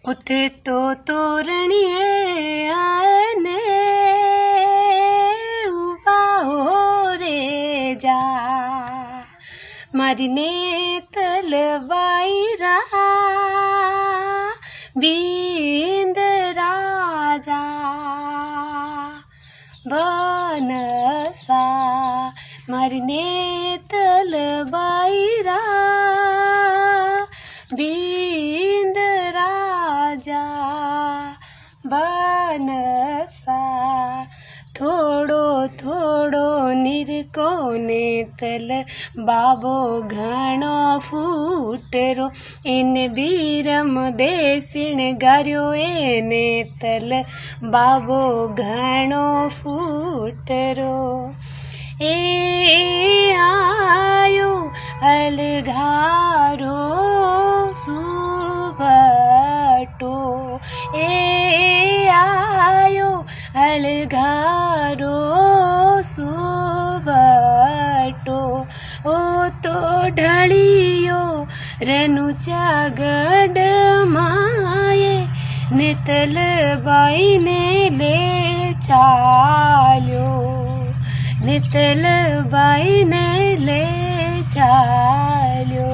उथे तो तोरणिए आए ने उबा हो रे जा मारी ने तलवाईरा बींद राजा बनसा मारी ने तलवाईरा बींद राजा बनसा थोड़ो थोड़ो निरको ने तल बाबो घणो फूटरो इन बीरम देसिण गार्यो एने तल बाबो घणो फूटरो ए आयो अलघारो सुभटो ए आयो अलघारो सुभटो ओ तो ढलियो रेणुचा गढ़ माए नेतल बाई ने ले चाल्यो नेतल बाई ने ले चाल्यो।